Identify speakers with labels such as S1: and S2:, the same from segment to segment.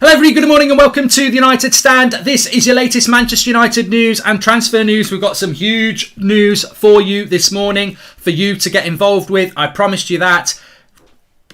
S1: Hello everybody, good morning and welcome to the United Stand. This is your latest Manchester United news and transfer news. We've got some huge news for you this morning for you to get involved with. I promised you that.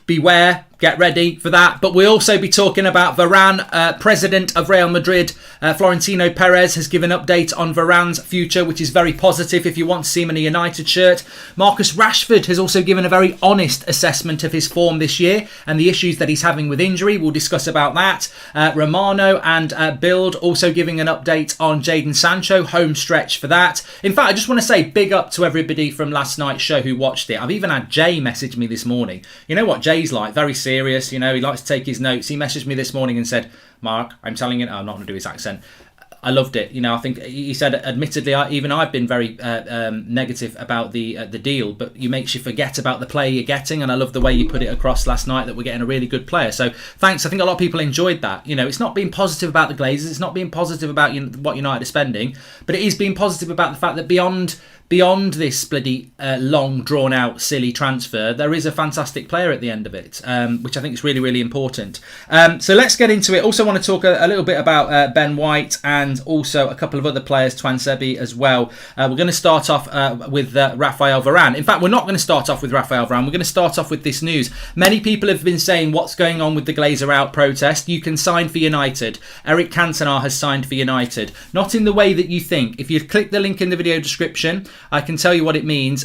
S1: Beware, get ready for that. But we'll also be talking about Varane. President of Real Madrid, Florentino Perez, has given an update on Varane's future, which is very positive if you want to see him in a United shirt. Marcus Rashford has also given a very honest assessment of his form this year and the issues that he's having with injury. We'll discuss about that. Romano and Build also giving an update on Jadon Sancho, home stretch for that. In fact, I just want to say big up to everybody from last night's show who watched it. I've even had Jay message me this morning. You know what Jay's like? Very serious, you know, he likes to take his notes. He messaged me this morning and said, Mark, I'm telling you, I'm not going to do his accent. I loved it. You know, I think he said, admittedly, even I've been very negative about the deal, but it makes you forget about the player you're getting. And I love the way you put it across last night that we're getting a really good player. So thanks. I think a lot of people enjoyed that. You know, it's not being positive about the Glazers. It's not being positive about what United are spending, but it is being positive about the fact that beyond this bloody long, drawn-out, silly transfer, there is a fantastic player at the end of it, which I think is really, really important. So let's get into it. Also want to talk a little bit about Ben White and also a couple of other players, Twan Sebi as well. We're going to start off with Raphael Varane. In fact, we're not going to start off with Raphael Varane. We're going to start off with this news. Many people have been saying what's going on with the Glazer out protest. You can sign for United. Eric Cantona has signed for United. Not in the way that you think. If you click the link in the video description, I can tell you what it means.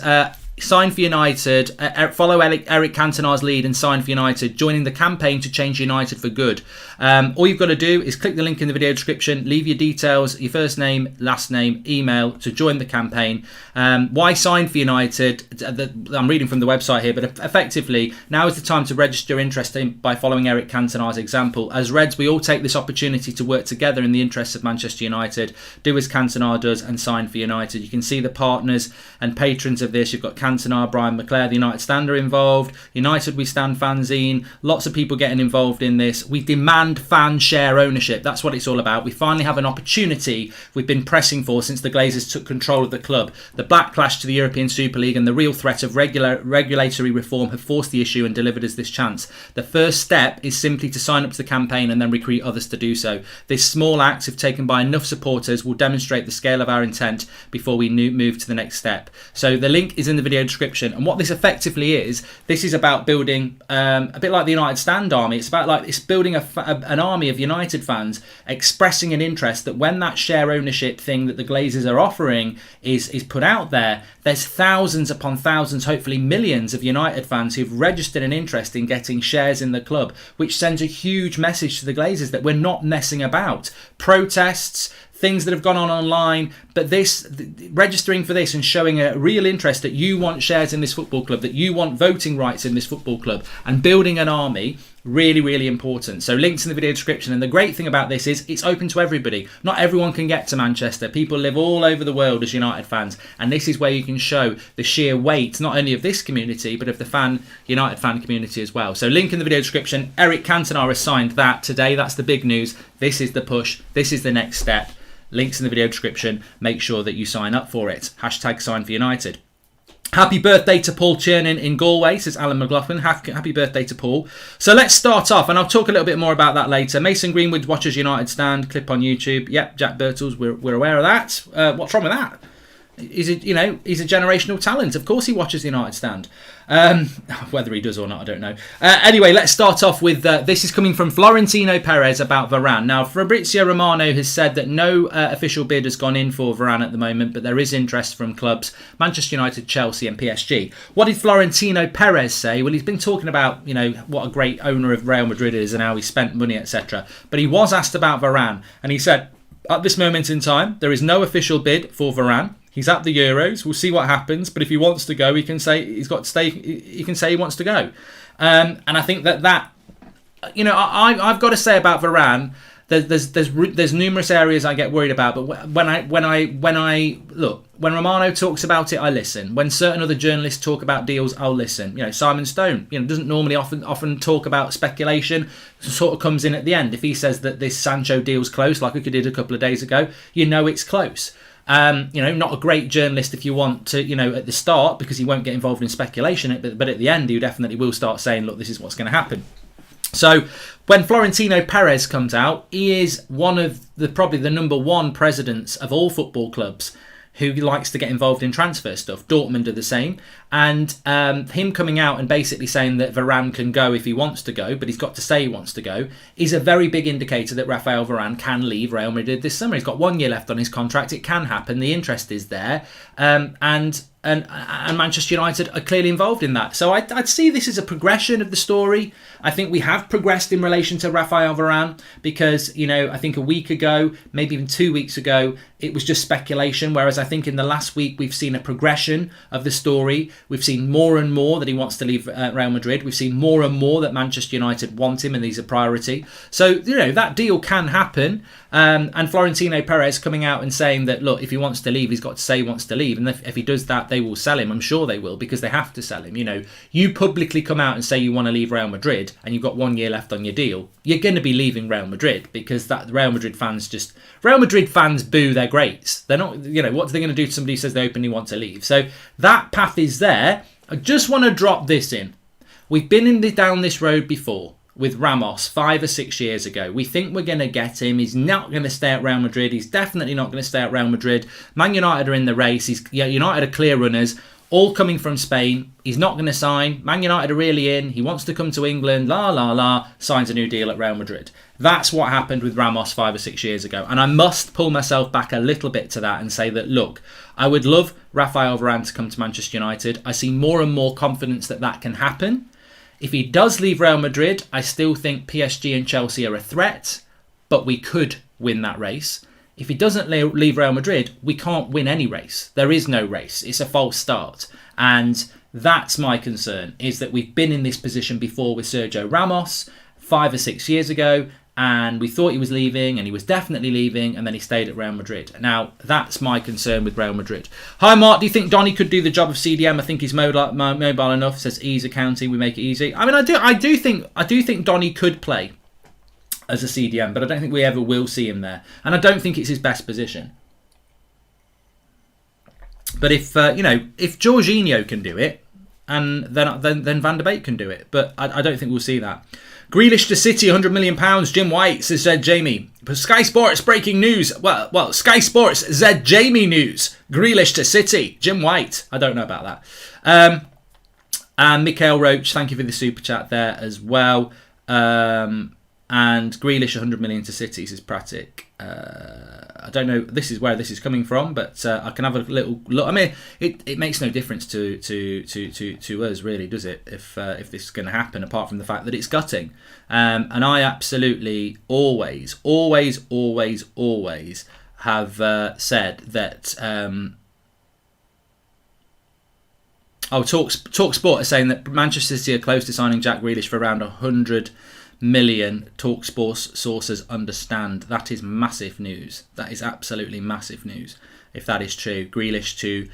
S1: Sign for United, follow Eric Cantona's lead and sign for United, joining the campaign to change United for good. All you've got to do is click the link in the video description, leave your details, your first name, last name, email to join the campaign. Why sign for United? I'm reading from the website here, but effectively, now is the time to register interest by following Eric Cantona's example. As Reds, we all take this opportunity to work together in the interests of Manchester United. Do as Cantona does and sign for United. You can see the partners and patrons of this. You've got Cantona, Brian McClare, the United Stand are involved. United We Stand fanzine. Lots of people getting involved in this. We demand fan share ownership. That's what it's all about. We finally have an opportunity we've been pressing for since the Glazers took control of the club. The backlash to the European Super League and the real threat of regulatory reform have forced the issue and delivered us this chance. The first step is simply to sign up to the campaign and then recruit others to do so. This small act, if taken by enough supporters, will demonstrate the scale of our intent before we move to the next step. So the link is in the video description, and what this effectively is, this is about building a bit like the United Stand army. It's building an army of United fans expressing an interest that when that share ownership thing that the Glazers are offering is put out there, there's thousands upon thousands, hopefully millions of United fans who've registered an interest in getting shares in the club, which sends a huge message to the Glazers that we're not messing about. Protests, things that have gone on online, but registering for this and showing a real interest that you want shares in this football club, that you want voting rights in this football club, and building an army, really, really important. So links in the video description. And the great thing about this is it's open to everybody. Not everyone can get to Manchester. People live all over the world as United fans, and this is where you can show the sheer weight, not only of this community, but of the United fan community as well. So link in the video description. Eric Cantona has signed that today. That's the big news. This is the push. This is the next step. Links in the video description. Make sure that you sign up for it. Hashtag sign for United. Happy birthday to Paul Chernin in Galway, says Alan McLaughlin. Happy birthday to Paul. So let's start off, and I'll talk a little bit more about that later. Mason Greenwood watches United Stand, clip on YouTube. Yep, Jack Birtles, we're aware of that. What's wrong with that? He's a generational talent. Of course he watches the United Stand. Whether he does or not, I don't know. Anyway, let's start off with, this is coming from Florentino Perez about Varane. Now, Fabrizio Romano has said that no official bid has gone in for Varane at the moment, but there is interest from clubs, Manchester United, Chelsea and PSG. What did Florentino Perez say? Well, he's been talking about, what a great owner of Real Madrid is and how he spent money, etc. But he was asked about Varane, and he said, at this moment in time, there is no official bid for Varane. He's at the Euros. We'll see what happens. But if he wants to go, he can say he's got to stay. He can say he wants to go. And I think that I've got to say about Varane, there's numerous areas I get worried about. But when Romano talks about it, I listen. When certain other journalists talk about deals, I'll listen. Simon Stone, doesn't normally often talk about speculation. Sort of comes in at the end. If he says that this Sancho deal's close, like I did a couple of days ago, it's close. Not a great journalist if you want to, at the start, because he won't get involved in speculation, but at the end, he definitely will start saying, look, this is what's going to happen. So when Florentino Perez comes out, he is one of probably the number one presidents of all football clubs who likes to get involved in transfer stuff. Dortmund are the same. And him coming out and basically saying that Varane can go if he wants to go, but he's got to say he wants to go, is a very big indicator that Rafael Varane can leave Real Madrid this summer. He's got 1 year left on his contract. It can happen. The interest is there. And Manchester United are clearly involved in that. So I'd see this as a progression of the story. I think we have progressed in relation to Rafael Varane because, I think a week ago, maybe even 2 weeks ago, it was just speculation. Whereas I think in the last week, we've seen a progression of the story. We've seen more and more that he wants to leave Real Madrid. We've seen more and more that Manchester United want him and he's a priority. So, that deal can happen. And Florentino Perez coming out and saying that, look, if he wants to leave, he's got to say he wants to leave. And if he does that, they will sell him. I'm sure they will because they have to sell him. You publicly come out and say you want to leave Real Madrid and you've got 1 year left on your deal. You're going to be leaving Real Madrid because that Real Madrid fans boo their greats. They're not, what are they going to do to somebody who says they openly want to leave? So that path is there. I just want to drop this in. We've been down this road before with Ramos 5 or 6 years ago. We think we're going to get him. He's not going to stay at Real Madrid. He's definitely not going to stay at Real Madrid. Man United are in the race. United are clear runners, all coming from Spain. He's not going to sign. Man United are really in. He wants to come to England. Signs a new deal at Real Madrid. That's what happened with Ramos 5 or 6 years ago. And I must pull myself back a little bit to that and say that, look, I would love Rafael Varane to come to Manchester United. I see more and more confidence that can happen. If he does leave Real Madrid, I still think PSG and Chelsea are a threat, but we could win that race. If he doesn't leave Real Madrid, we can't win any race. There is no race. It's a false start. And that's my concern, is that we've been in this position before with Sergio Ramos 5 or 6 years ago, and we thought he was leaving, and he was definitely leaving, and then he stayed at Real Madrid. Now, that's my concern with Real Madrid. Hi, Mark. Do you think Donny could do the job of CDM? I think he's mobile enough. Says ease accounting, we make it easy. I mean, I do think Donny could play as a CDM, but I don't think we ever will see him there, and I don't think it's his best position. But if Jorginho can do it, and then Van der Beek can do it, but I don't think we'll see that. Grealish to City, £100 million. Jim White, says Jamie. Sky Sports breaking news. Well, Sky Sports Jamie news. Grealish to City. Jim White. I don't know about that. And Mikhail Roach, thank you for the super chat there as well. And Grealish, 100 million to City, says Pratic. I don't know. This is where this is coming from, but I can have a little look. I mean, it makes no difference to us, really, does it? If this is going to happen, apart from the fact that it's gutting. And I absolutely always have said that. TalkSport is saying that Manchester City are close to signing Jack Grealish for around 100 million. TalkSport sources understand. That is massive news. That is absolutely massive news if that is true. Grealish to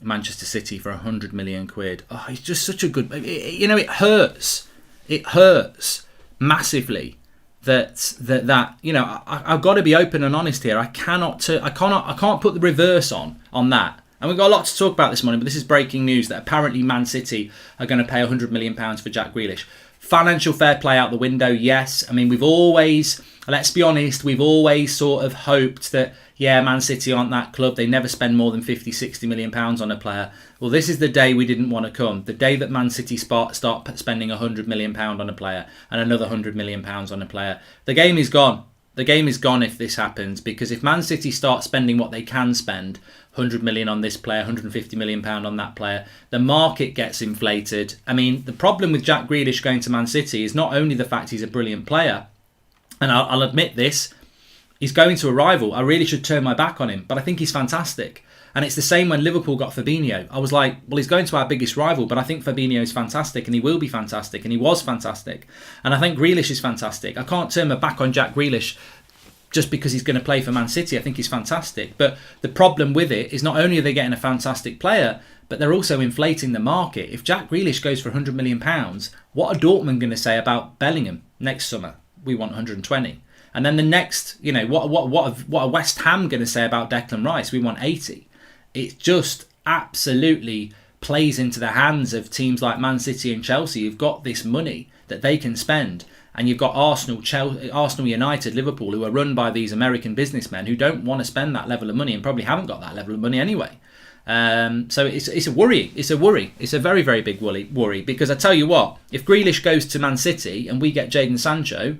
S1: Manchester City for 100 million quid. Oh, he's just such a good. It hurts. It hurts massively. That I've got to be open and honest here. I can't put the reverse on that. And we've got a lot to talk about this morning, but this is breaking news that apparently Man City are going to pay £100 million for Jack Grealish. Financial fair play out the window, yes. I mean, let's be honest, we've always sort of hoped that, Man City aren't that club. They never spend more than 50, 60 million pounds on a player. Well, this is the day we didn't want to come. The day that Man City start spending £100 million on a player and another £100 million on a player. The game is gone. The game is gone if this happens, because if Man City start spending what they can spend, 100 million on this player, 150 million pound on that player, the market gets inflated. I mean, the problem with Jack Grealish going to Man City is not only the fact he's a brilliant player, and I'll admit this, he's going to a rival. I really should turn my back on him, but I think he's fantastic. And it's the same when Liverpool got Fabinho. I was like, well, he's going to our biggest rival, but I think Fabinho is fantastic, and he will be fantastic, and he was fantastic. And I think Grealish is fantastic. I can't turn my back on Jack Grealish just because he's going to play for Man City. I think he's fantastic. But the problem with it is not only are they getting a fantastic player, but they're also inflating the market. If Jack Grealish goes for £100 million, what are Dortmund going to say about Bellingham next summer? We want 120. And then the next, what are West Ham going to say about Declan Rice? We want 80. It just absolutely plays into the hands of teams like Man City and Chelsea who've got this money that they can spend. And you've got Arsenal, Chelsea, Arsenal, United, Liverpool, who are run by these American businessmen who don't want to spend that level of money and probably haven't got that level of money anyway. So it's a worry. It's a worry. It's a very, very big worry. Because I tell you what, if Grealish goes to Man City and we get Jadon Sancho,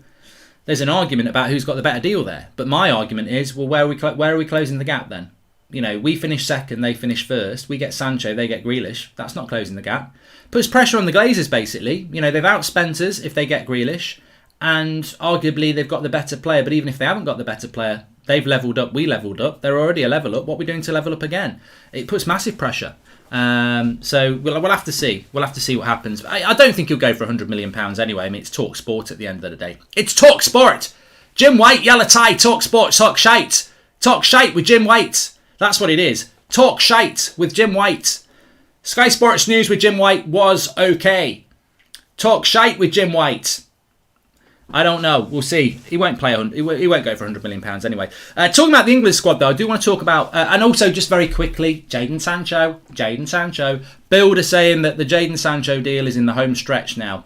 S1: there's an argument about who's got the better deal there. But my argument is, well, where are we closing the gap then? You know, we finish second, they finish first. We get Sancho, they get Grealish. That's not closing the gap. Puts pressure on the Glazers, basically. You know, they've outspent us if they get Grealish. And arguably, they've got the better player. But even if they haven't got the better player, they've levelled up, we levelled up. They're already a level up. What are we doing to level up again? It puts massive pressure. So we'll have to see. We'll have to see what happens. I don't think he'll go for £100 million anyway. I mean, it's Talk Sport at the end of the day. It's Talk Sport. Jim White, yellow tie, Talk Sport, talk shite. Talk shite with Jim White. That's what it is. Talk shite with Jim White. Sky Sports News with Jim White was okay. Talk shite with Jim White. I don't know. We'll see. He won't play. He won't go for £100 million anyway. Talking about the England squad, though, I do want to talk about, and also just very quickly, Jadon Sancho. Builder saying that the Jadon Sancho deal is in the home stretch now.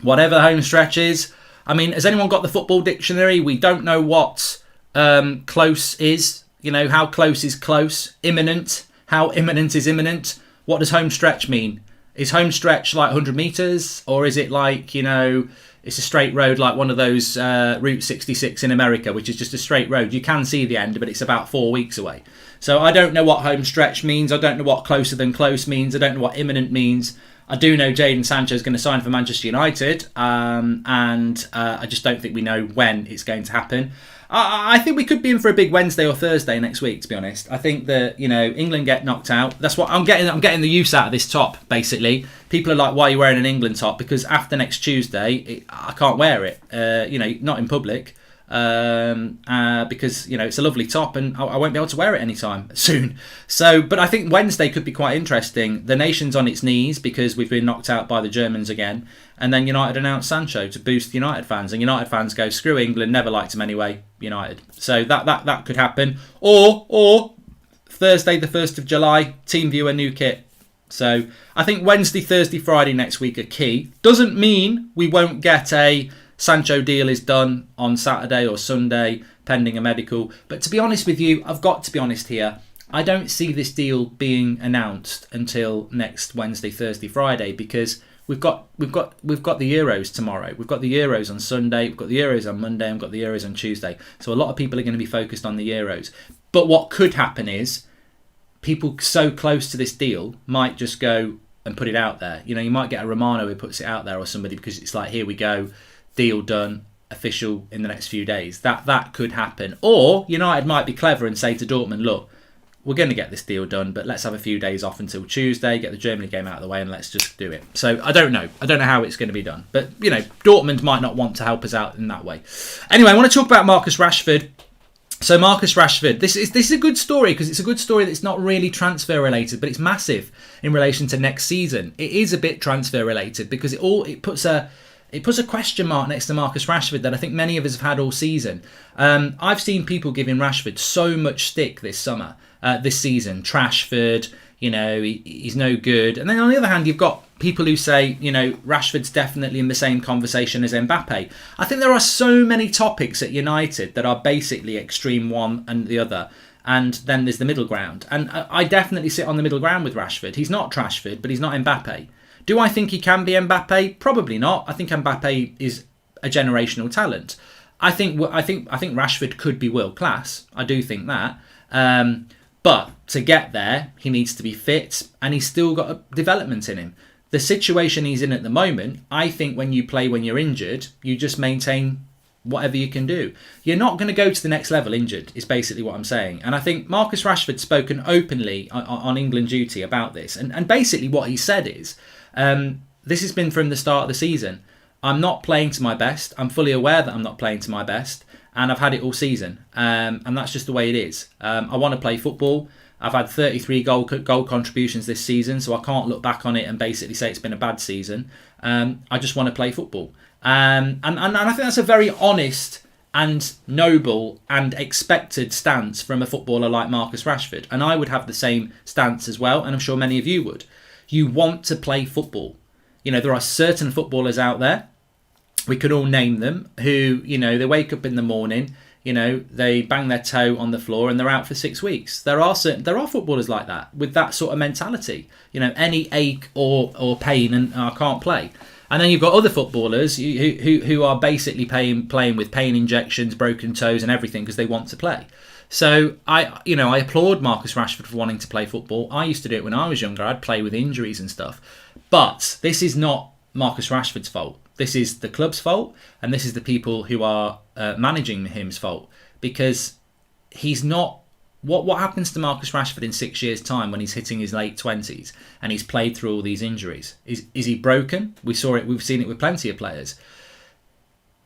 S1: Whatever the home stretch is. I mean, has anyone got the football dictionary? We don't know what close is. You know, how close is close? Imminent. How imminent is imminent? What does home stretch mean? Is home stretch like 100 metres? Or is it like, you know, it's a straight road like one of those Route 66 in America, which is just a straight road. You can see the end, but it's about 4 weeks away. So I don't know what home stretch means. I don't know what closer than close means. I don't know what imminent means. I do know Jadon Sancho is going to sign for Manchester United, and I just don't think we know when it's going to happen. I think we could be in for a big Wednesday or Thursday next week, to be honest. I think that, you know, England get knocked out. That's what I'm getting. I'm getting the use out of this top, basically. People are like, why are you wearing an England top? Because after next Tuesday, I can't wear it, you know, not in public. Because, you know, it's a lovely top and I won't be able to wear it anytime soon. So, but I think Wednesday could be quite interesting. The nation's on its knees because we've been knocked out by the Germans again. And then United announced Sancho to boost United fans. And United fans go, screw England, never liked him anyway, United. So that could happen. Or Thursday, the 1st of July, team viewer new kit. So I think Wednesday, Thursday, Friday next week are key. Doesn't mean we won't get a Sancho deal is done on Saturday or Sunday, pending a medical. But to be honest with you, I've got to be honest here. I don't see this deal being announced until next Wednesday, Thursday, Friday, because we've got the Euros tomorrow. We've got the Euros on Sunday. We've got the Euros on Monday. And we've got the Euros on Tuesday. So a lot of people are going to be focused on the Euros. But what could happen is people so close to this deal might just go and put it out there. You know, you might get a Romano who puts it out there or somebody because it's like, here we go. Deal done, official in the next few days. That could happen. Or United might be clever and say to Dortmund, look, we're going to get this deal done, but let's have a few days off until Tuesday, get the Germany game out of the way, and let's just do it. So I don't know. I don't know how it's going to be done. But, you know, Dortmund might not want to help us out in that way. Anyway, I want to talk about Marcus Rashford. So Marcus Rashford, this is a good story because it's a good story that's not really transfer related, but it's massive in relation to next season. It is a bit transfer related because it puts a question mark next to Marcus Rashford that I think many of us have had all season. I've seen people giving Rashford so much stick this season. Trashford, you know, he's no good. And then on the other hand, you've got people who say, you know, Rashford's definitely in the same conversation as Mbappe. I think there are so many topics at United that are basically extreme one and the other. And then there's the middle ground. And I definitely sit on the middle ground with Rashford. He's not Trashford, but he's not Mbappe. Do I think he can be Mbappe? Probably not. I think Mbappe is a generational talent. I think Rashford could be world class. I do think that. But to get there, he needs to be fit, and he's still got a development in him. The situation he's in at the moment, I think when you play when you're injured, you just maintain whatever you can do. You're not going to go to the next level injured, is basically what I'm saying. And I think Marcus Rashford's spoken openly on England duty about this. And basically what he said is, this has been from the start of the season. I'm not playing to my best. I'm fully aware that I'm not playing to my best. And I've had it all season. And that's just the way it is. I want to play football. I've had 33 goal contributions this season, so I can't look back on it and basically say it's been a bad season. I just want to play football. And I think that's a very honest and noble and expected stance from a footballer like Marcus Rashford. And I would have the same stance as well, and I'm sure many of you would. You want to play football. You know, there are certain footballers out there We could all name them who, they wake up in the morning, they bang their toe on the floor and they're out for 6 weeks. There are footballers like that with that sort of mentality. Any ache or pain and I can't play. And then you've got other footballers who are basically playing with pain injections, broken toes and everything because they want to play. So I applaud Marcus Rashford for wanting to play football. I used to do it when I was younger. I'd play with injuries and stuff. But this is not Marcus Rashford's fault. This is the club's fault, and this is the people who are managing him's fault, because he's not. What happens to Marcus Rashford in 6 years' time when he's hitting his late 20s and he's played through all these injuries? Is he broken? We've seen it with plenty of players.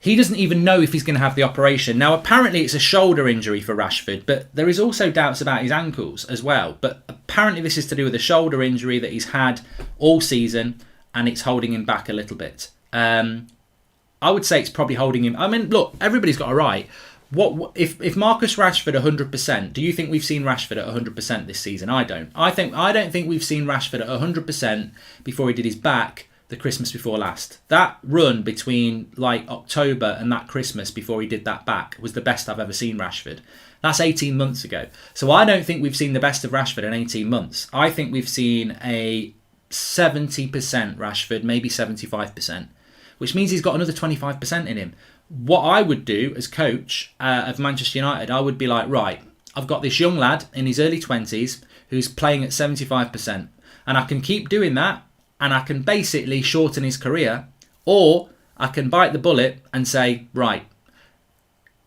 S1: He doesn't even know if he's going to have the operation. Now, apparently it's a shoulder injury for Rashford, but there is also doubts about his ankles as well. But apparently this is to do with a shoulder injury that he's had all season, and it's holding him back a little bit. I would say it's probably holding him. I mean, look, everybody's got a right. What if Marcus Rashford 100%? Do you think we've seen Rashford at 100% this season? I don't. I don't think we've seen Rashford at 100% before he did his back the Christmas before last. That run between like October and that Christmas before he did that back was the best I've ever seen Rashford. That's 18 months ago. So I don't think we've seen the best of Rashford in 18 months. I think we've seen a 70% Rashford, maybe 75%, which means he's got another 25% in him. What I would do as coach of Manchester United, I would be like, right, I've got this young lad in his early 20s who's playing at 75%, and I can keep doing that, and I can basically shorten his career, or I can bite the bullet and say, right,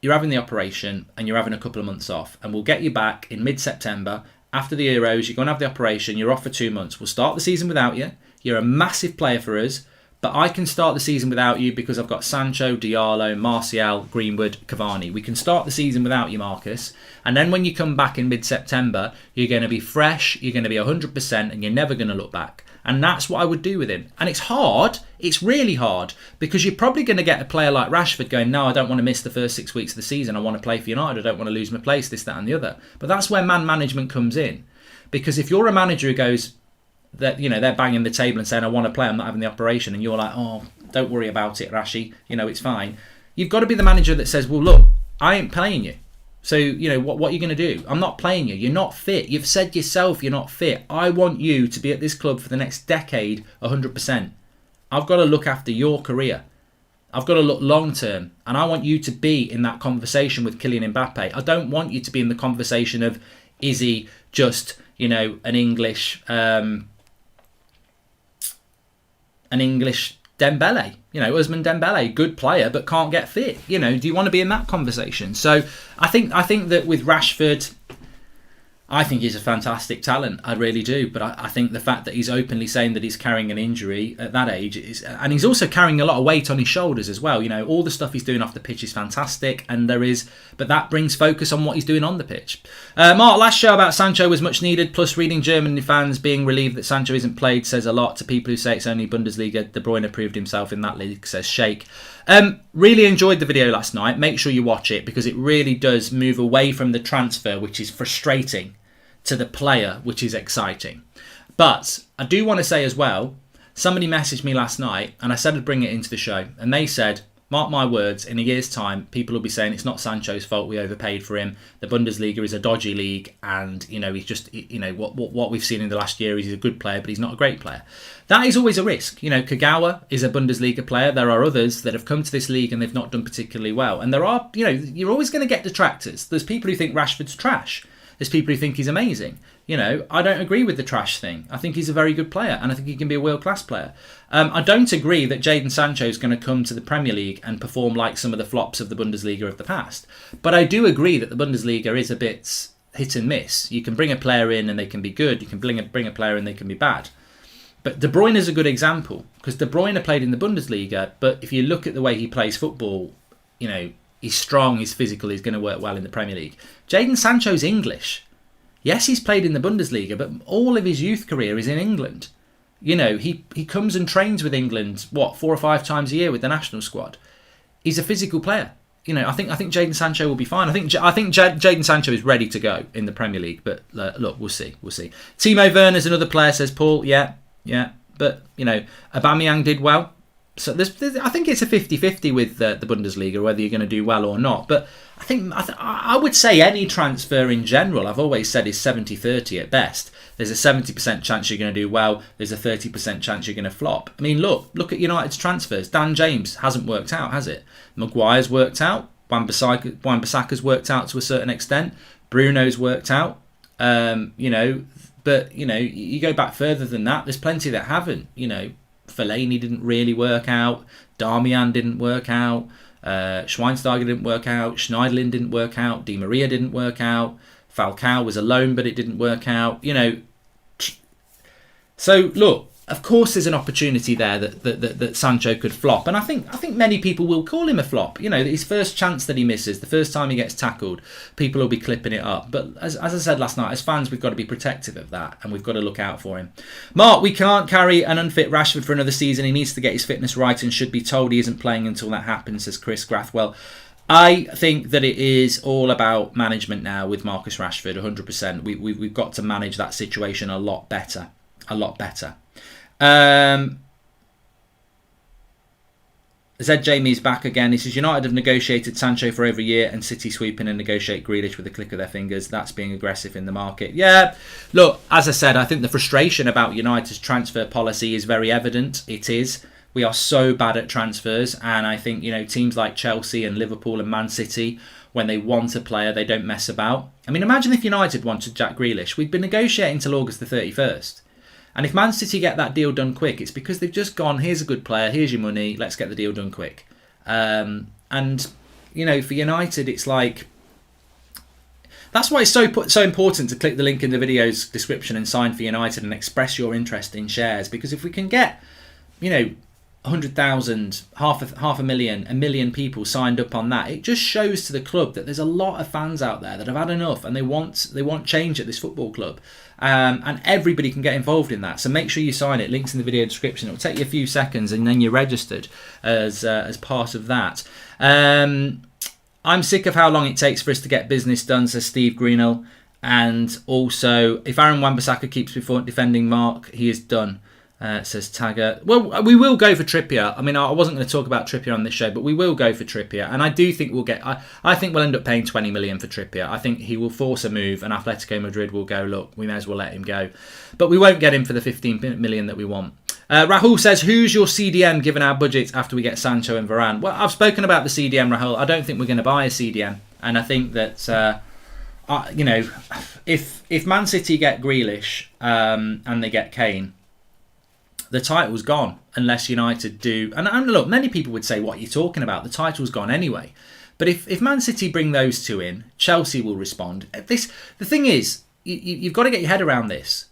S1: you're having the operation and you're having a couple of months off, and we'll get you back in mid-September. After the Euros, you're going to have the operation, you're off for 2 months. We'll start the season without you. You're a massive player for us, but I can start the season without you because I've got Sancho, Diallo, Martial, Greenwood, Cavani. We can start the season without you, Marcus. And then when you come back in mid-September, you're going to be fresh, you're going to be 100%, and you're never going to look back. And that's what I would do with him. And it's hard. It's really hard, because you're probably going to get a player like Rashford going, no, I don't want to miss the first 6 weeks of the season. I want to play for United. I don't want to lose my place, this, that and the other. But that's where man management comes in. Because if you're a manager who goes, that they're banging the table and saying, I want to play, I'm not having the operation, and you're like, oh, don't worry about it, Rashi, it's fine. You've got to be the manager that says, well, look, I ain't playing you. So, what are you going to do? I'm not playing you. You're not fit. You've said yourself you're not fit. I want you to be at this club for the next decade 100%. I've got to look after your career. I've got to look long term, and I want you to be in that conversation with Kylian Mbappe. I don't want you to be in the conversation of, is he just, an English Dembele, Ousmane Dembele, good player but can't get fit. Do you want to be in that conversation? So I think that with Rashford, I think he's a fantastic talent. I really do. But I think the fact that he's openly saying that he's carrying an injury at that age and he's also carrying a lot of weight on his shoulders as well. All the stuff he's doing off the pitch is fantastic, but that brings focus on what he's doing on the pitch. Mark, last show about Sancho was much needed. Plus, reading German fans being relieved that Sancho isn't played says a lot to people who say it's only Bundesliga. De Bruyne proved himself in that league, says Sheikh. Really enjoyed the video last night. Make sure you watch it, because it really does move away from the transfer, which is frustrating, to the player, which is exciting. But I do want to say as well, somebody messaged me last night and I said I'd bring it into the show, and they said, mark my words, in a year's time people will be saying it's not Sancho's fault, we overpaid for him, the Bundesliga is a dodgy league, and he's just, what we've seen in the last year is he's a good player but he's not a great player. That is always a risk. Kagawa is a Bundesliga player. There are others that have come to this league and they've not done particularly well, and there are, you're always going to get detractors. There's people who think Rashford's trash. There's people who think he's amazing. I don't agree with the trash thing. I think he's a very good player, and I think he can be a world-class player. I don't agree that Jadon Sancho is going to come to the Premier League and perform like some of the flops of the Bundesliga of the past. But I do agree that the Bundesliga is a bit hit and miss. You can bring a player in and they can be good. You can bring a player in and they can be bad. But De Bruyne is a good example, because De Bruyne played in the Bundesliga, but if you look at the way he plays football, he's strong, he's physical, he's going to work well in the Premier League. Jadon Sancho's English. Yes, he's played in the Bundesliga, but all of his youth career is in England. He comes and trains with England, 4 or 5 times a year with the national squad. He's a physical player. I think Jadon Sancho will be fine. I think Jadon Sancho is ready to go in the Premier League, but look, we'll see. Timo Werner's another player, says Paul. Yeah. But, Aubameyang did well. So I think it's a 50-50 with the Bundesliga, whether you're going to do well or not. But I would say any transfer in general, I've always said, is 70-30 at best. There's a 70% chance you're going to do well. There's a 30% chance you're going to flop. I mean, look at United's transfers. Dan James hasn't worked out, has it? Maguire's worked out. Wan-Bissaka's worked out to a certain extent. Bruno's worked out. But you go back further than that. There's plenty that haven't. Fellaini didn't really work out. Darmian didn't work out. Schweinsteiger didn't work out. Schneiderlin didn't work out. Di Maria didn't work out. Falcao was a loan, but it didn't work out. So look, of course, there's an opportunity there that Sancho could flop, and I think many people will call him a flop. His first chance that he misses, the first time he gets tackled, people will be clipping it up. But as I said last night, as fans, we've got to be protective of that, and we've got to look out for him. Mark, we can't carry an unfit Rashford for another season. He needs to get his fitness right and should be told he isn't playing until that happens, says Chris Grathwell. I think that it is all about management now with Marcus Rashford, 100%. We've got to manage that situation a lot better. Zed Jamie's back again. He says United have negotiated Sancho for over a year and City sweep in and negotiate Grealish with a click of their fingers. That's being aggressive in the market. Yeah, look, as I said, I think the frustration about United's transfer policy is very evident. It is. We are so bad at transfers, and I think teams like Chelsea and Liverpool and Man City, when they want a player, they don't mess about. I mean, imagine if United wanted Jack Grealish. We'd been negotiating till August the 31st. And if Man City get that deal done quick, it's because they've just gone, here's a good player, here's your money, let's get the deal done quick. For United, it's like... That's why it's so important to click the link in the video's description and sign for United and express your interest in shares. Because if we can get, 100,000, half a million, 1 million people signed up on that, it just shows to the club that there's a lot of fans out there that have had enough and they want change at this football club. And everybody can get involved in that. So make sure you sign it. Links in the video description. It'll take you a few seconds and then you're registered as part of that. I'm sick of how long it takes for us to get business done, says Steve Greenhill. And also, if Aaron Wan-Bissaka keeps defending Mark, he is done. Says Tagger. Well, we will go for Trippier. I mean, I wasn't going to talk about Trippier on this show, but we will go for Trippier. And I do think we'll get... I think we'll end up paying 20 million for Trippier. I think he will force a move and Atletico Madrid will go, look, we may as well let him go. But we won't get him for the 15 million that we want. Rahul says, who's your CDM given our budget after we get Sancho and Varane? Well, I've spoken about the CDM, Rahul. I don't think we're going to buy a CDM. And I think that... if Man City get Grealish and they get Kane, the title's gone unless United do. And look, many people would say, what are you talking about? The title's gone anyway. But if Man City bring those two in, Chelsea will respond. The thing is, you've got to get your head around this.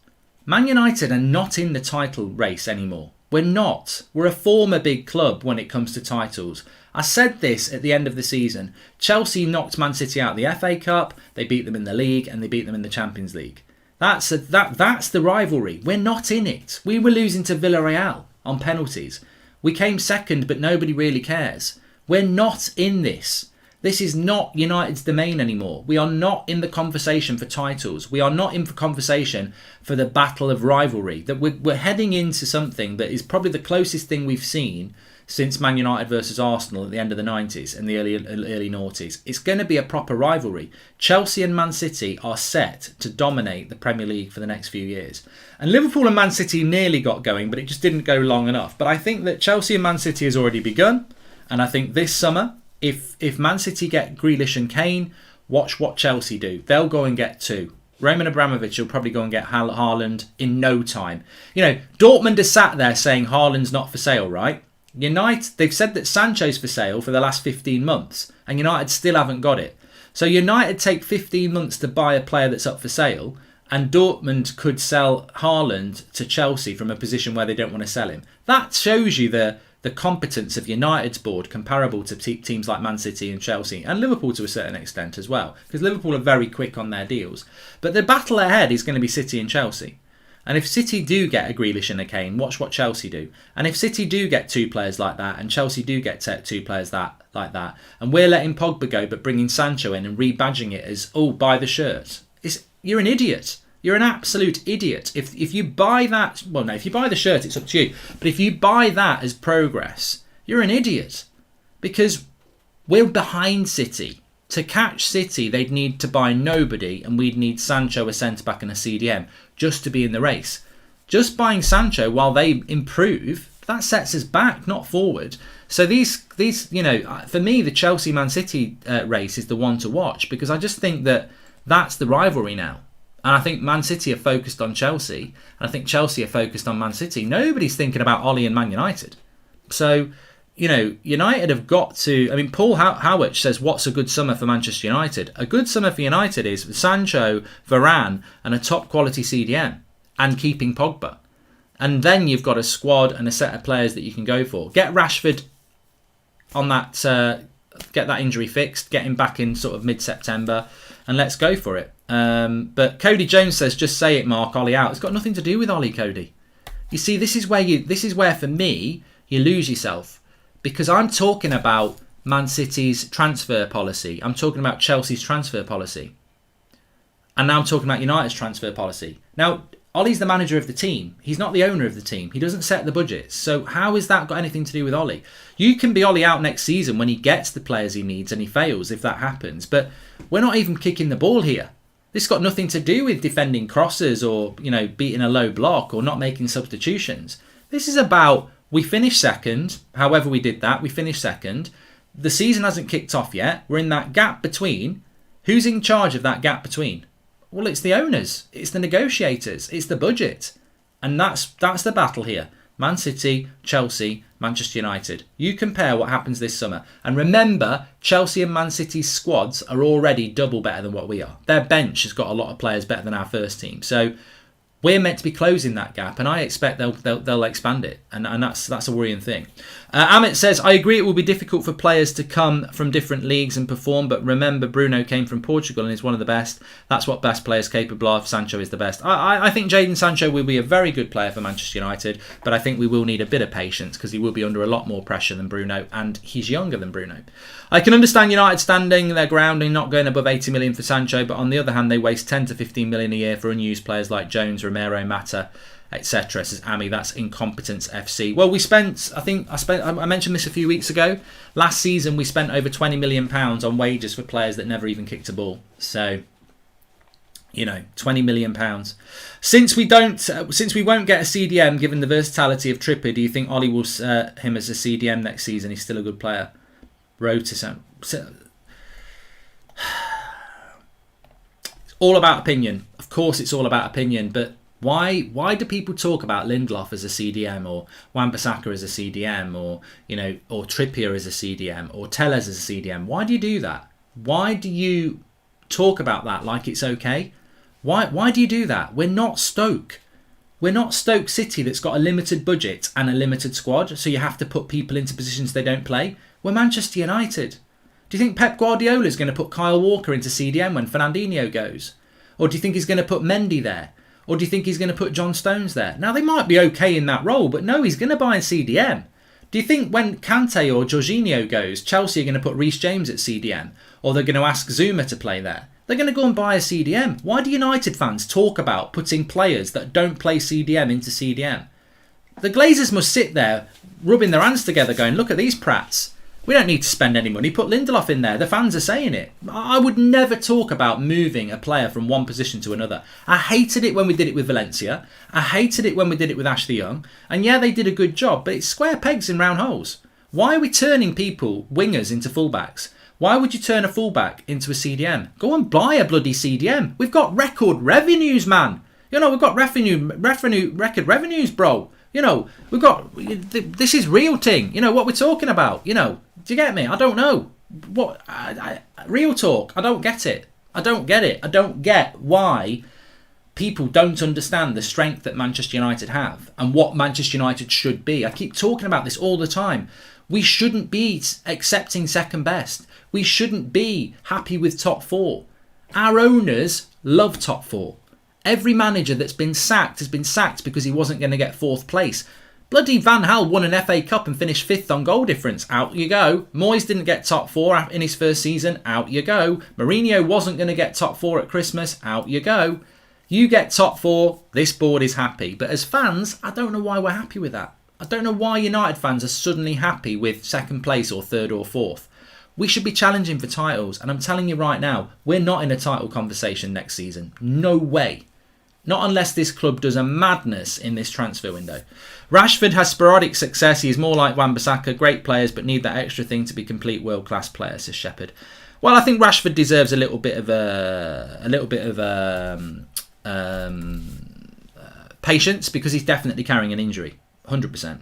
S1: Man United are not in the title race anymore. We're not. We're a former big club when it comes to titles. I said this at the end of the season. Chelsea knocked Man City out of the FA Cup. They beat them in the league and they beat them in the Champions League. That's the rivalry. We're not in it. We were losing to Villarreal on penalties. We came second, but nobody really cares. We're not in this. This is not United's domain anymore. We are not in the conversation for titles. We are not in for conversation for the battle of rivalry. That we're heading into something that is probably the closest thing we've seen since Man United versus Arsenal at the end of the 90s and the early noughties. It's going to be a proper rivalry. Chelsea and Man City are set to dominate the Premier League for the next few years. And Liverpool and Man City nearly got going, but it just didn't go long enough. But I think that Chelsea and Man City has already begun. And I think this summer, if Man City get Grealish and Kane, watch what Chelsea do. They'll go and get two. Roman Abramovich will probably go and get Haaland in no time. Dortmund has sat there saying Haaland's not for sale, right? United, they've said that Sancho's for sale for the last 15 months and United still haven't got it. So United take 15 months to buy a player that's up for sale and Dortmund could sell Haaland to Chelsea from a position where they don't want to sell him. That shows you the competence of United's board comparable to teams like Man City and Chelsea and Liverpool to a certain extent as well, because Liverpool are very quick on their deals. But the battle ahead is going to be City and Chelsea. And if City do get a Grealish and a Kane, watch what Chelsea do. And if City do get two players like that, and Chelsea do get two players like that, and we're letting Pogba go but bringing Sancho in and rebadging it as, buy the shirt, you're an idiot. You're an absolute idiot. If you buy that, well, no, if you buy the shirt, it's up to you. But if you buy that as progress, you're an idiot. Because we're behind City. To catch City, they'd need to buy nobody, and we'd need Sancho, a centre-back and a CDM, just to be in the race. Just buying Sancho while they improve, that sets us back, not forward. So these, you know, for me, the Chelsea-Man City race is the one to watch, because I just think that that's the rivalry now. And I think Man City are focused on Chelsea, and I think Chelsea are focused on Man City. Nobody's thinking about Ollie and Man United. So, you know, United have got to... I mean, Paul Howard says, what's a good summer for Manchester United? A good summer for United is Sancho, Varane, and a top-quality CDM, and keeping Pogba. And then you've got a squad and a set of players that you can go for. Get Rashford on that... get that injury fixed, get him back in sort of mid-September, and let's go for it. But Cody Jones says, just say it, Mark, Ollie out. It's got nothing to do with Ollie, Cody. You see, this is where for me, you lose yourself. Because I'm talking about Man City's transfer policy. I'm talking about Chelsea's transfer policy. And now I'm talking about United's transfer policy. Now, Ollie's the manager of the team. He's not the owner of the team. He doesn't set the budgets. So how has that got anything to do with Ollie? You can be Ollie out next season when he gets the players he needs and he fails, if that happens. But we're not even kicking the ball here. This got nothing to do with defending crosses or, you know, beating a low block or not making substitutions. This is about... We finished second. However we did that, we finished second. The season hasn't kicked off yet. We're in that gap between. Who's in charge of that gap between? Well, it's the owners. It's the negotiators. It's the budget. And that's the battle here. Man City, Chelsea, Manchester United. You compare what happens this summer. And remember, Chelsea and Man City's squads are already double better than what we are. Their bench has got a lot of players better than our first team. So... we're meant to be closing that gap, and I expect they'll expand it, and that's a worrying thing. Amit says, I agree it will be difficult for players to come from different leagues and perform, but remember Bruno came from Portugal and is one of the best. That's what best players capable of. Sancho is the best. I think Jadon Sancho will be a very good player for Manchester United, but I think we will need a bit of patience because he will be under a lot more pressure than Bruno, and he's younger than Bruno. I can understand United standing their ground and not going above 80 million for Sancho, but on the other hand, they waste 10 to 15 million a year for unused players like Jones, Romero, Mata, etc. Says Ami, that's incompetence FC. Well, I mentioned this a few weeks ago. Last season, we spent over £20 million on wages for players that never even kicked a ball. So, you know, £20 million. Since we won't get a CDM, given the versatility of Trippier, do you think Ollie will him as a CDM next season? He's still a good player. Rotisant. All about opinion. Of course, it's all about opinion. But why do people talk about Lindelof as a CDM or Wan-Bissaka as a CDM or or Trippier as a CDM or Telles as a CDM? Why do you do that? Why do you talk about that like it's okay? Why do you do that? We're not Stoke. We're not Stoke City that's got a limited budget and a limited squad, so you have to put people into positions they don't play. We're Manchester United. Do you think Pep Guardiola is going to put Kyle Walker into CDM when Fernandinho goes? Or do you think he's going to put Mendy there? Or do you think he's going to put John Stones there? Now, they might be okay in that role, but no, he's going to buy a CDM. Do you think when Kante or Jorginho goes, Chelsea are going to put Reece James at CDM? Or they're going to ask Zuma to play there? They're going to go and buy a CDM. Why do United fans talk about putting players that don't play CDM into CDM? The Glazers must sit there rubbing their hands together going, look at these prats. We don't need to spend any money. Put Lindelof in there. The fans are saying it. I would never talk about moving a player from one position to another. I hated it when we did it with Valencia. I hated it when we did it with Ashley Young. And yeah, they did a good job, but it's square pegs in round holes. Why are we turning people, wingers, into fullbacks? Why would you turn a fullback into a CDM? Go and buy a bloody CDM. We've got record revenues, man. We've got record revenues, bro. We've got... This is real thing. What we're talking about. Do you get me? I don't know. Real talk. I don't get it. I don't get it. I don't get why people don't understand the strength that Manchester United have and what Manchester United should be. I keep talking about this all the time. We shouldn't be accepting second best. We shouldn't be happy with top four. Our owners love top four. Every manager that's been sacked has been sacked because he wasn't going to get fourth place. Bloody Van Gaal won an FA Cup and finished fifth on goal difference. Out you go. Moyes didn't get top four in his first season. Out you go. Mourinho wasn't going to get top four at Christmas. Out you go. You get top 4, this board is happy. But as fans, I don't know why we're happy with that. I don't know why United fans are suddenly happy with 2nd place or 3rd or 4th. We should be challenging for titles. And I'm telling you right now, we're not in a title conversation next season. No way. Not unless this club does a madness in this transfer window. Rashford has sporadic success. He is more like Wan-Bissaka. Great players, but need that extra thing to be complete world-class players, says Shepherd. Well, I think Rashford deserves a little bit of patience, because he's definitely carrying an injury, 100%.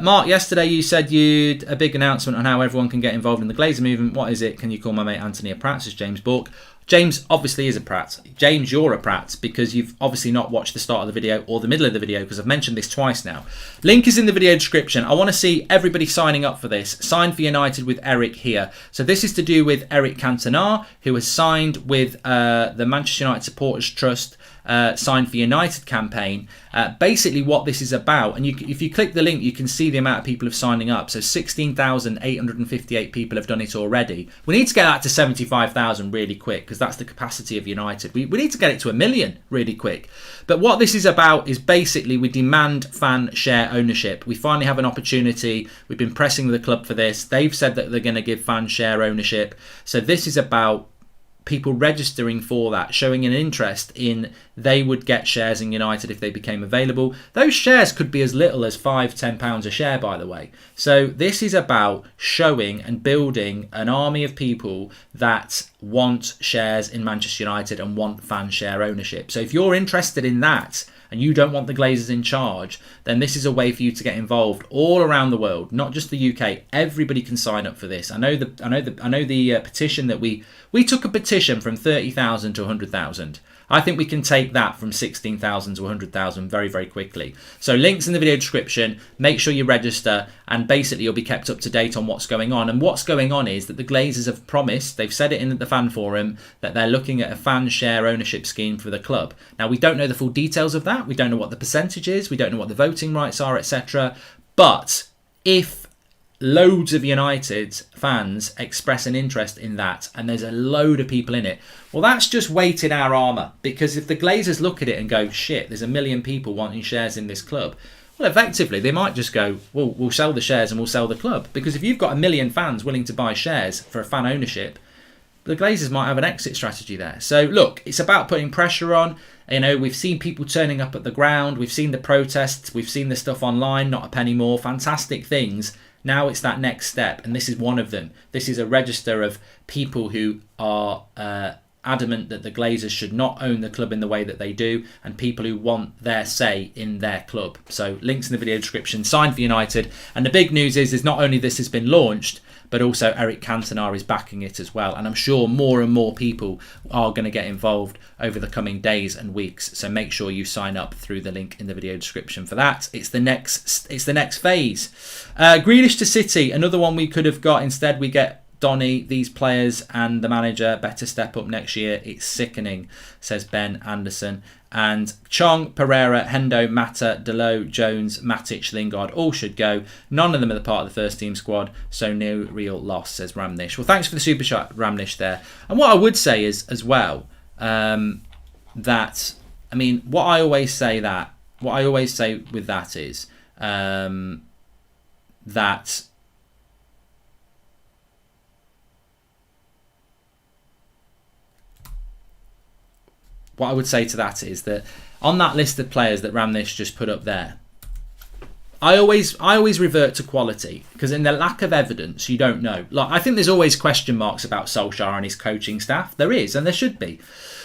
S1: Mark, yesterday you said you'd a big announcement on how everyone can get involved in the Glazer movement. What is it? Can you call my mate Anthony a prat? Says James Bork. James obviously is a prat. James, you're a prat because you've obviously not watched the start of the video or the middle of the video, because I've mentioned this twice now. Link is in the video description. I want to see everybody signing up for this. Sign for United with Eric here. So this is to do with Eric Cantona, who has signed with the Manchester United Supporters Trust Sign for United campaign. Basically what this is about, and if you click the link, you can see the amount of people who are signing up. So 16,858 people have done it already. We need to get that to 75,000 really quick, because that's the capacity of United. We need to get it to 1 million really quick. But what this is about is basically we demand fan share ownership. We finally have an opportunity. We've been pressing the club for this. They've said that they're going to give fan share ownership. So this is about people registering for that, showing an interest in they would get shares in United if they became available. Those shares could be as little as £5-10 a share, by the way. So this is about showing and building an army of people that want shares in Manchester United and want fan share ownership. So if you're interested in that and you don't want the Glazers in charge, then this is a way for you to get involved all around the world, not just the UK. Everybody can sign up for this. I know the petition that we took a petition from 30,000 to 100,000. I think we can take that from 16,000 to 100,000 very, very quickly. So links in the video description. Make sure you register, and basically you'll be kept up to date on what's going on. And what's going on is that the Glazers have promised, they've said it in the fan forum, that they're looking at a fan share ownership scheme for the club. Now, we don't know the full details of that. We don't know what the percentage is. We don't know what the voting rights are, etc. But if loads of United fans express an interest in that, and there's a load of people in it, well, that's just weight in our armour. Because if the Glazers look at it and go, shit, there's 1 million people wanting shares in this club, well, effectively, they might just go, well, we'll sell the shares and we'll sell the club. Because if you've got 1 million fans willing to buy shares for a fan ownership, the Glazers might have an exit strategy there. So, look, it's about putting pressure on. You know, we've seen people turning up at the ground. We've seen the protests. We've seen the stuff online, not a penny more. Fantastic things. Now it's that next step, and this is one of them. This is a register of people who are adamant that the Glazers should not own the club in the way that they do, and people who want their say in their club. So links in the video description. Sign for United. And the big news is not only this has been launched, but also Eric Cantona is backing it as well. And I'm sure more and more people are going to get involved over the coming days and weeks. So make sure you sign up through the link in the video description for that. It's the next phase. Grealish to City, another one we could have got. Instead, we get Donny, these players and the manager better step up next year. It's sickening, says Ben Anderson. And Chong, Pereira, Hendo, Mata, Delo, Jones, Matic, Lingard all should go. None of them are the part of the first team squad, so no real loss, says Ramnish. Well, thanks for the super chat, Ramnish, there. And what I would say is, as well, that, I mean, what I always say with that is that what I would say to that is that on that list of players that Ramnish just put up there, I always revert to quality, because in the lack of evidence, you don't know. Like, I think there's always question marks about Solskjaer and his coaching staff. There is, and there should be.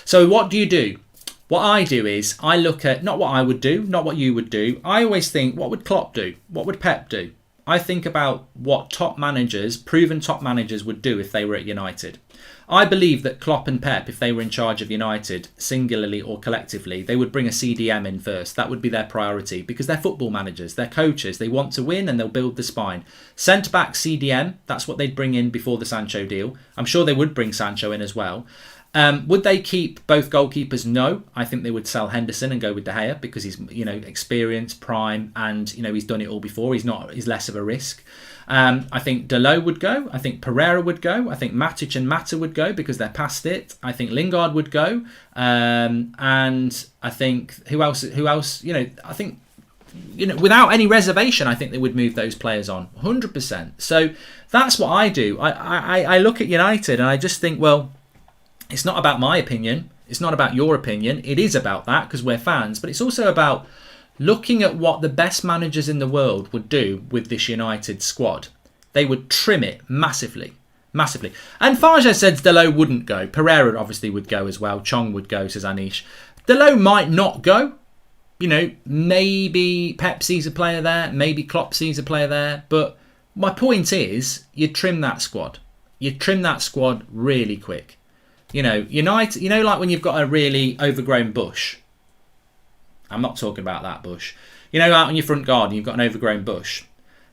S1: So what do? What I do is I look at not what I would do, not what you would do. I always think, what would Klopp do? What would Pep do? I think about what top managers, proven top managers, would do if they were at United. I believe that Klopp and Pep, if they were in charge of United, singularly or collectively, they would bring a CDM in first. That would be their priority, because they're football managers, they're coaches, they want to win and they'll build the spine. Centre-back CDM, that's what they'd bring in before the Sancho deal. I'm sure they would bring Sancho in as well. Would they keep both goalkeepers? No. I think they would sell Henderson and go with De Gea because he's, experienced, prime, and, he's done it all before. He's less of a risk. I think Dalot would go. I think Pereira would go. I think Matic and Mata would go because they're past it. I think Lingard would go. And I think who else? I think, without any reservation, I think they would move those players on 100%. So that's what I do. I look at United and I just think, well, it's not about my opinion. It's not about your opinion. It is about that because we're fans. But it's also about looking at what the best managers in the world would do with this United squad. They would trim it massively. Massively. And Farge said Dalot wouldn't go. Pereira obviously would go as well. Chong would go, says Anish. Dalot might not go. Maybe Pep sees a player there. Maybe Klopp sees a player there. But my point is, you trim that squad. You trim that squad really quick. United, like when you've got a really overgrown bush. I'm not talking about that bush. Out in your front garden, you've got an overgrown bush.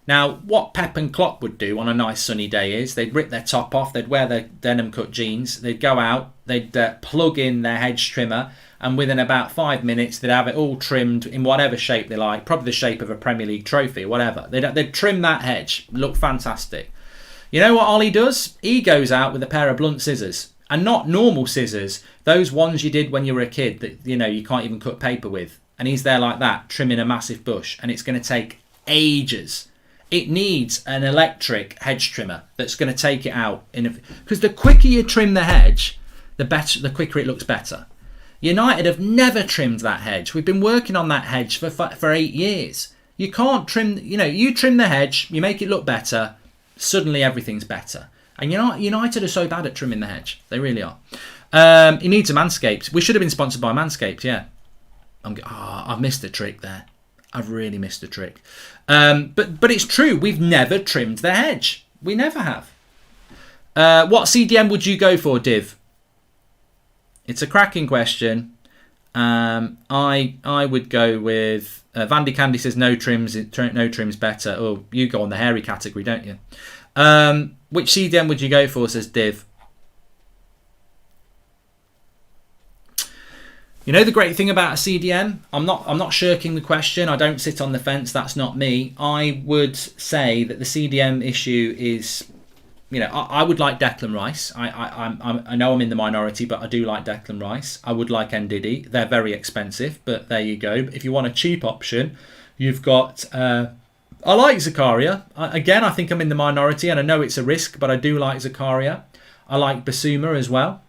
S1: Now, what Pep and Klopp would do on a nice sunny day is they'd rip their top off, they'd wear their denim cut jeans, they'd go out, they'd plug in their hedge trimmer, and within about 5 minutes, they'd have it all trimmed in whatever shape they like, probably the shape of a Premier League trophy or whatever. They'd trim that hedge, look fantastic. You know what Ollie does? He goes out with a pair of blunt scissors. And not normal scissors, those ones you did when you were a kid that, you can't even cut paper with. And he's there like that, trimming a massive bush. And it's going to take ages. It needs an electric hedge trimmer that's going to take it out. Because the quicker you trim the hedge, the quicker it looks better. United have never trimmed that hedge. We've been working on that hedge for 8 years. You can't trim, you trim the hedge, you make it look better, suddenly everything's better. And United are so bad at trimming the hedge. They really are. He needs a Manscaped. We should have been sponsored by Manscaped, yeah. I've missed a trick there. I've really missed a trick. But it's true. We've never trimmed the hedge. We never have. What CDM would you go for, Div? It's a cracking question. I would go with... Vandy Candy says no trims better. Oh, you go on the hairy category, don't you? Which CDM would you go for, says Div? The great thing about a CDM, I'm not shirking the question. I don't sit on the fence. That's not me. I would say that the CDM issue is, I would like Declan Rice. I know I'm in the minority, but I do like Declan Rice. I would like Ndidi. They're very expensive, but there you go. If you want a cheap option, you've got... I like Zakaria. I think I'm in the minority, and I know it's a risk, but I do like Zakaria. I like Basuma as well.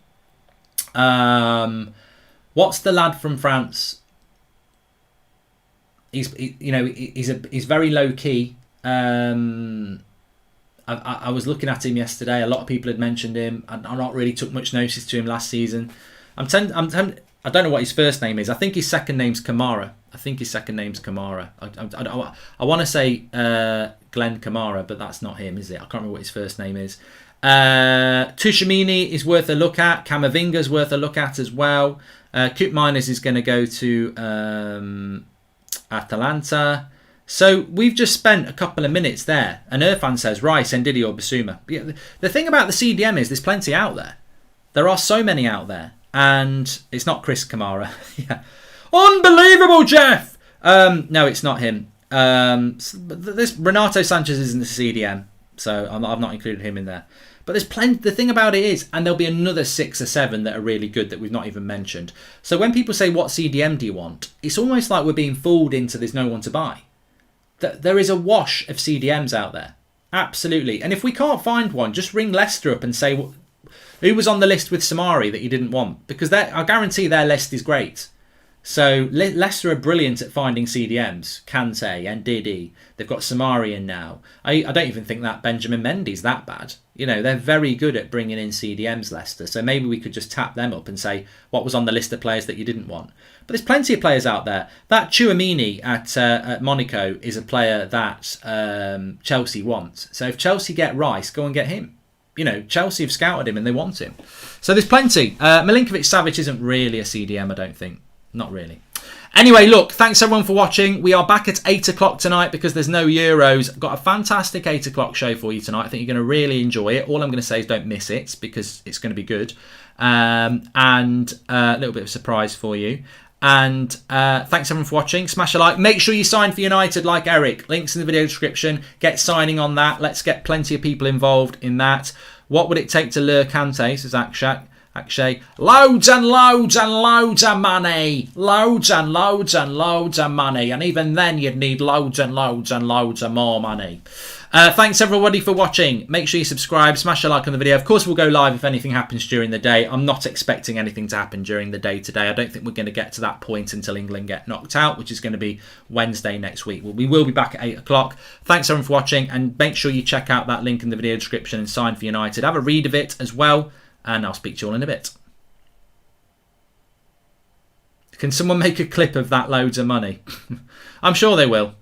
S1: What's the lad from France? He's very low key. I was looking at him yesterday. A lot of people had mentioned him. I not really took much notice to him last season. I don't know what his first name is. I think his second name's Kamara. I want to say Glenn Kamara, but that's not him, is it? I can't remember what his first name is. Tushamini is worth a look at. Camavinga's worth a look at as well. Coop Miners is going to go to Atalanta. So we've just spent a couple of minutes there. And Irfan says Rice, Ndidi or Basuma. Yeah, the thing about the CDM is there's plenty out there. There are so many out there. And it's not Chris Kamara. Yeah. Unbelievable, Jeff! No, it's not him. This Renato Sanchez isn't the CDM. So I've not included him in there. But there's plenty. The thing about it is, and there'll be another 6 or 7 that are really good that we've not even mentioned. So when people say, what CDM do you want? It's almost like we're being fooled into there's no one to buy. There is a wash of CDMs out there. Absolutely. And if we can't find one, just ring Leicester up and say, who was on the list with Samari that you didn't want? Because I guarantee their list is great. So Leicester are brilliant at finding CDMs. Kante, Ndidi. They've got Samari in now. I don't even think that Benjamin Mendy's that bad. They're very good at bringing in CDMs, Leicester. So maybe we could just tap them up and say, what was on the list of players that you didn't want? But there's plenty of players out there. That Chouamini at Monaco is a player that Chelsea wants. So if Chelsea get Rice, go and get him. Chelsea have scouted him and they want him. So there's plenty. Milinkovic-Savic isn't really a CDM, I don't think. Not really. Anyway, look, thanks everyone for watching. We are back at 8 o'clock tonight because there's no Euros. I've got a fantastic 8 o'clock show for you tonight. I think you're going to really enjoy it. All I'm going to say is don't miss it because it's going to be good. And a little bit of a surprise for you. And thanks everyone for watching. Smash a like. Make sure you sign for United like Eric. Links in the video description. Get signing on that. Let's get plenty of people involved in that. What would it take to lure Kante, says Akshay. Loads and loads and loads of money. Loads and loads and loads of money. And even then you'd need loads and loads and loads of more money. Thanks everybody for watching. Make sure you subscribe, smash a like on the video. Of course we'll go live if anything happens during the day. I'm not expecting anything to happen during the day today. I don't think we're going to get to that point until England get knocked out, which is going to be Wednesday next week. We will be back at 8 o'clock. Thanks everyone for watching, and make sure you check out that link in the video description and sign for United. Have a read of it as well, and I'll speak to you all in a bit. Can someone make a clip of that loads of money? I'm sure they will.